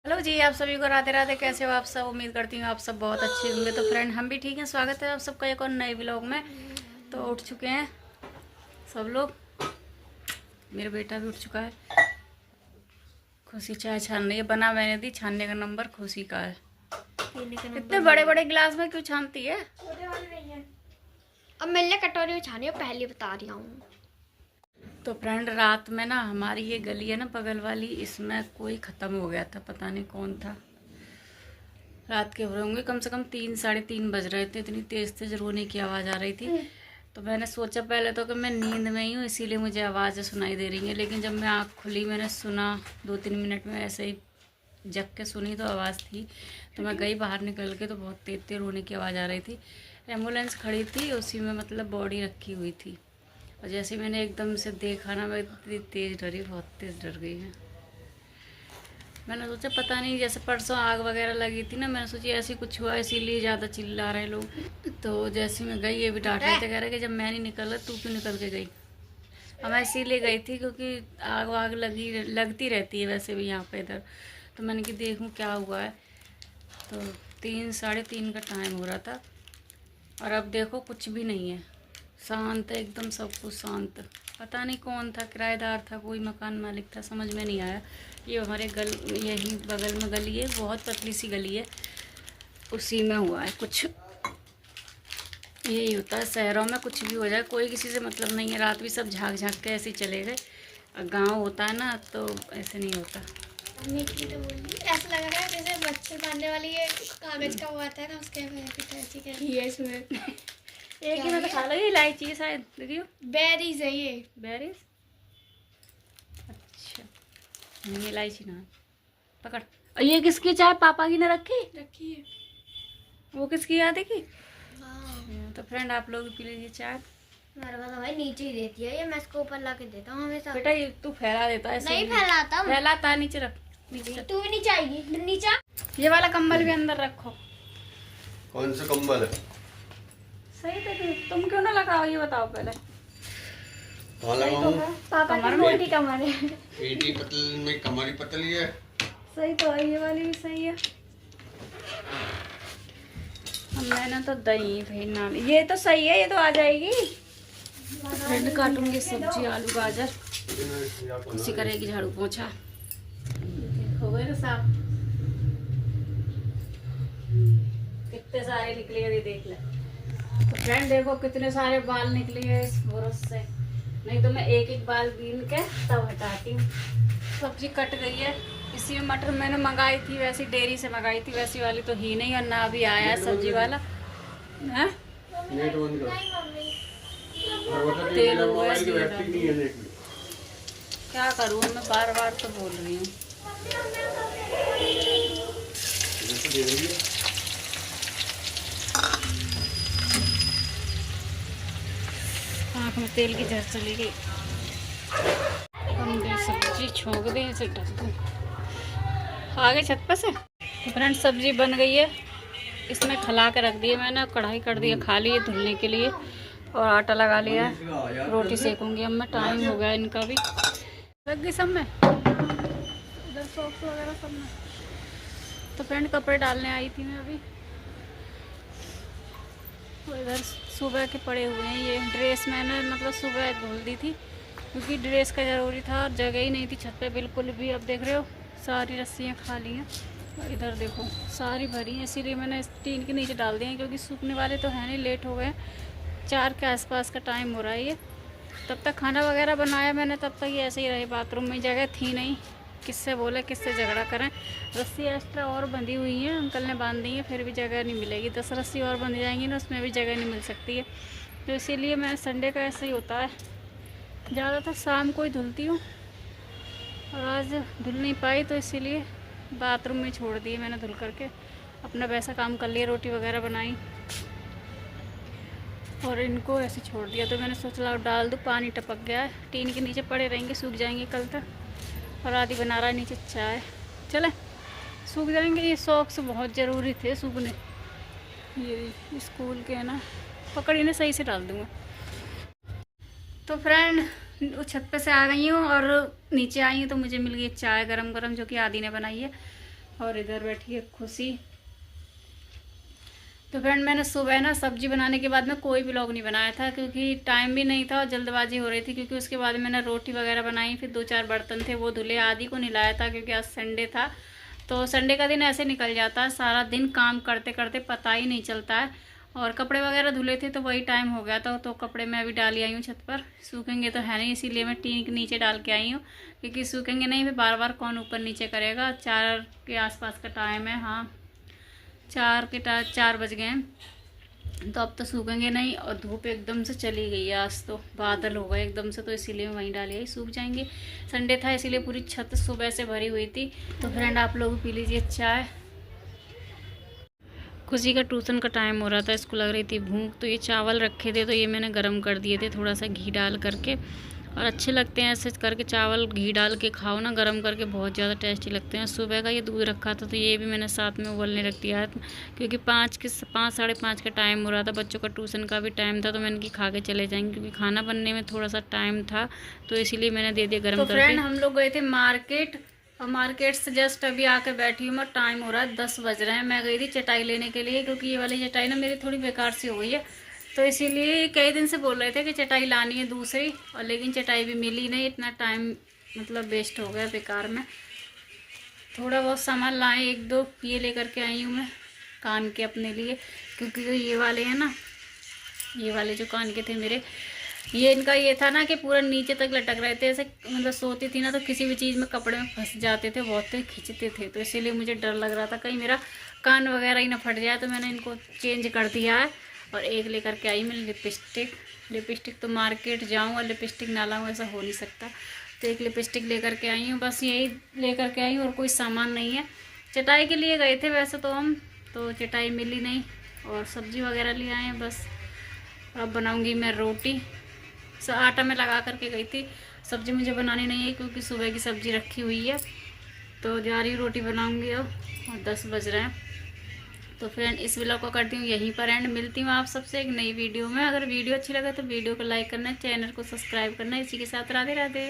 Hello जी, आप सभी को राधे राधे। कैसे हो आप सब? उम्मीद करती हूँ आप सब बहुत अच्छे होंगे। तो फ्रेंड, हम भी ठीक हैं। स्वागत है आप सबका एक और नए व्लॉग में। तो उठ चुके हैं सब लोग। मेरा बेटा भी उठ चुका है। खुशी चाय छान रही है। बना मैंने दी, छानने का नंबर खुशी का है। इतने बड़े बड़े गिलास में क्यों छानती है? अब मैंने कटोरी में छानी है, पहले बता रही हूँ। तो फ्रेंड, रात में ना हमारी ये गली है ना बगल वाली, इसमें कोई ख़त्म हो गया था। पता नहीं कौन था। रात के हो रहे होंगे, कम से कम 3 साढ़े 3 बज रहे थे। इतनी तेज़ तेज़ रोने की आवाज़ आ रही थी। तो मैंने सोचा पहले तो कि मैं नींद में ही हूँ, इसीलिए मुझे आवाज़ें सुनाई दे रही हैं। लेकिन जब मैं आँख खुली, मैंने सुना 2-3 मिनट में ऐसे ही जग के सुनी तो आवाज़ थी। तो मैं गई बाहर निकल के, तो बहुत तेज़ तेज़ रोने की आवाज़ आ रही थी। एम्बुलेंस खड़ी थी, उसी में मतलब बॉडी रखी हुई थी। और जैसे मैंने एकदम से देखा ना, मैं इतनी तेज़ डरी, बहुत तेज़ डर गई है। मैंने सोचा पता नहीं, जैसे परसों आग वगैरह लगी थी ना, मैंने सोची ऐसी कुछ हुआ, इसीलिए ज़्यादा चिल्ला रहे लोग। तो जैसे मैं गई, ये भी डांट रहे थे, कह रहे कि जब मैं नहीं निकला तू क्यों निकल के गई। और मैं इसीलिए गई थी क्योंकि आग वाग लगती रहती है वैसे भी यहाँ पे इधर। तो मैंने कि देखूँ क्या हुआ है। तो 3 साढ़े 3 का टाइम हो रहा था, और अब देखो कुछ भी नहीं है। शांत है एकदम, सब कुछ शांत। पता नहीं कौन था, किराएदार था, कोई मकान मालिक था, समझ में नहीं आया। ये हमारे यहीं बगल में गली है, बहुत पतली सी गली है, उसी में हुआ है कुछ। यही होता है शहरों में, कुछ भी हो जाए कोई किसी से मतलब नहीं है। रात भी सब झाँक झाँक के ऐसे ही चले गए। और गाँव होता है ना तो ऐसे नहीं होता। ऐसा लग रहा है जैसे मच्छर मारने वाली ये कागज का हुआ था ना, उसके ये इसमें एक ही में तो खा लो। ये इलायची है शायद, देखियो। बेरीज है ये। बेरीज? अच्छा, नहीं इलायची ना। पकड़। और ये किसकी चाय? पापा की ने रखी है। वो किसकी याद है कि? हाँ। तो फ्रेंड, आप लोग भी पी लीजिए चाय। मेरे पास भाई नीचे ही देती है ये, मैं इसको ऊपर ला के देता हूँ हमेशा। बेटा ये तू फैला देता है। नहीं फैलाता हूँ। फैलाता है, नीचे रख। नीचे तू भी नीचे आएगी नीचे। ये वाला कंबल भी अंदर रखो। कौन सा कंबल है? सही तो तुम क्यों ना लगाओ, ये बताओ पहले। कहाँ लगाऊं? पापा की मोटी कमर है। पेटी पतल में कमर ही पतली है। सही तो है, ये वाली भी सही है। मैंने तो दही भाई ना, ये तो सही है, ये तो आ जाएगी। फ्रेंड, काटूंगी सब्जी, आलू गाजर। उसी करेगी झाड़ू पोछा। हो गए ना साफ? कितने सारे निकले हैं, ये देख ले। तो फ्रेंड देखो कितने सारे बाल निकले हैं इस ब्रश से। नहीं तो मैं एक एक बाल बीन के तब हटाती हूँ। सब्जी कट गई है। इसी में मटर मैंने मंगाई थी, वैसी डेयरी से मंगाई थी, वैसी वाली तो ही नहीं, और ना अभी आया है सब्जी वाला। हैं? नेट बंद कर। तेल हुआ है, बैटरी नहीं है नेट में। क्या करूँ मैं, बार बार तो बोल रही हूँ। दे रही है। आँख में तेल की झर चली गई। हम भी सब्जी छोंक दें, इसे ढक दूँ। आगे छत पर से। तो फ्रेंड, सब्जी बन गई है। इसमें खला के रख दिए मैंने, कढ़ाई कर दिया खाली है धुलने के लिए, और आटा लगा लिया है। रोटी सेकूंगी अब मैं। टाइम हो गया इनका भी। लग गई सब में, इधर सॉक्स वगैरह सब में। तो फ्रेंड, कपड़े डालने आई थी मैं अभी। और इधर सुबह के पड़े हुए हैं। ये ड्रेस मैंने मतलब सुबह धुल दी थी, क्योंकि ड्रेस का ज़रूरी था, और जगह ही नहीं थी छत पे बिल्कुल भी। अब देख रहे हो सारी रस्सियाँ खाली हैं, और इधर देखो सारी भरी हैं। इसीलिए मैंने टीन के नीचे डाल दिए हैं, क्योंकि सूखने वाले तो हैं नहीं, लेट हो गए। 4 के आसपास का टाइम हो रहा है ये। तब तक खाना वगैरह बनाया मैंने, तब तक ये ऐसे ही रहे। बाथरूम में जगह थी नहीं, किससे बोले किससे झगड़ा करें। रस्सी एक्स्ट्रा और बंधी हुई हैं, अंकल ने बांध दी है, फिर भी जगह नहीं मिलेगी। 10 रस्सी और बंध जाएंगी ना, उसमें भी जगह नहीं मिल सकती है। तो इसीलिए मैं संडे का ऐसे ही होता है, ज़्यादातर शाम को ही धुलती हूँ, और आज धुल नहीं पाई तो इसीलिए बाथरूम में छोड़ दिए मैंने धुल करके। अपना वैसा काम कर लिया, रोटी वगैरह बनाई, और इनको ऐसे छोड़ दिया। तो मैंने सोचा डाल दूँ, पानी टपक गया है। टीन के नीचे पड़े रहेंगे, सूख जाएंगे कल तक। और आदि बना रहा है नीचे चाय। चले, सूख जाएंगे। ये सॉक्स बहुत ज़रूरी थे सूखने, ये स्कूल के है ना। पकड़ इन्हें सही से डाल दूँगा। तो फ्रेंड, छत पे से आ गई हूँ और नीचे आई हूँ, तो मुझे मिल गई चाय गरम गरम, जो कि आदि ने बनाई है। और इधर बैठी है खुशी। तो फ्रेंड मैंने सुबह ना सब्जी बनाने के बाद में कोई व्लॉग नहीं बनाया था, क्योंकि टाइम भी नहीं था और जल्दबाजी हो रही थी। क्योंकि उसके बाद मैंने रोटी वगैरह बनाई, फिर 2-4 बर्तन थे वो धुले, आदि को नहलाया था क्योंकि आज संडे था। तो संडे का दिन ऐसे निकल जाता है, सारा दिन काम करते करते पता ही नहीं चलता है। और कपड़े वगैरह धुले थे तो वही टाइम हो गया था। तो कपड़े मैं अभी डाल आई हूँ छत पर, सूखेंगे तो है नहीं, इसीलिए मैं टीन के नीचे डाल के आई हूँ, क्योंकि सूखेंगे नहीं फिर बार बार कौन ऊपर नीचे करेगा। 4 के आसपास का टाइम है, हाँ 4 बज गए हैं, तो अब तो सूखेंगे नहीं। और धूप एकदम से चली गई है, आज तो बादल हो गए एकदम से, तो इसीलिए मैं वहीं डाली आई, सूख जाएंगे। संडे था इसीलिए पूरी छत सुबह से भरी हुई थी। तो फ्रेंड आप लोग पी लीजिए चाय। खुशी का ट्यूशन का टाइम हो रहा था, इसको लग रही थी भूख, तो ये चावल रखे थे तो ये मैंने गरम कर दिए थे थोड़ा सा घी डाल करके। और अच्छे लगते हैं ऐसे करके, चावल घी डाल के खाओ ना गरम करके, बहुत ज़्यादा टेस्टी लगते हैं। सुबह का ये दूध रखा था तो ये भी मैंने साथ में उबलने रख दिया है, क्योंकि 5 साढ़े 5 का टाइम हो रहा था, बच्चों का ट्यूशन का भी टाइम था। तो मैंने कि खा के चले जाएंगे, क्योंकि खाना बनने में थोड़ा सा टाइम था, तो इसीलिए मैंने दे दिया गर्म करके। फ्रेंड हम लोग गए थे मार्केट, और मार्केट से जस्ट अभी आकर बैठी हूँ मैं। टाइम हो रहा है 10 बज रहे हैं। मैं गई थी चटाई लेने के लिए, क्योंकि ये वाली चटाई ना मेरी थोड़ी बेकार सी हो गई है, तो इसीलिए कई दिन से बोल रहे थे कि चटाई लानी है दूसरी, और लेकिन चटाई भी मिली नहीं। इतना टाइम मतलब वेस्ट हो गया बेकार में। थोड़ा बहुत सामान लाए, 1-2 ये लेकर के आई हूँ मैं कान के अपने लिए, क्योंकि जो ये वाले हैं ना, ये वाले जो कान के थे मेरे, ये इनका ये था ना कि पूरा नीचे तक लटक रहे थे ऐसे, मतलब सोती थी ना तो किसी भी चीज़ में कपड़े में फंस जाते थे, बहुत खींचते थे। तो इसीलिए मुझे डर लग रहा था कहीं मेरा कान वगैरह ही ना फट जाए, तो मैंने इनको चेंज कर दिया है। और एक लेकर के आई मैं लिपस्टिक तो मार्केट जाऊँ और लिपस्टिक ना लाऊँ ऐसा हो नहीं सकता। तो एक लिपस्टिक लेकर के आई हूँ, बस यही लेकर के आई हूँ, और कोई सामान नहीं है। चटाई के लिए गए थे वैसे तो हम, तो चटाई मिली नहीं, और सब्जी वगैरह ले आए हैं बस। अब बनाऊँगी मैं रोटी, आटा में लगा करके गई थी। सब्जी मुझे बनानी नहीं है क्योंकि सुबह की सब्जी रखी हुई है, तो जा रही रोटी बनाऊंगी अब, और 10 बज रहे हैं। तो फ्रेंड इस व्लॉग को करती हूँ यहीं पर एंड, मिलती हूँ आप सबसे एक नई वीडियो में। अगर वीडियो अच्छी लगे तो वीडियो को लाइक करना, चैनल को सब्सक्राइब करना। इसी के साथ राधे राधे।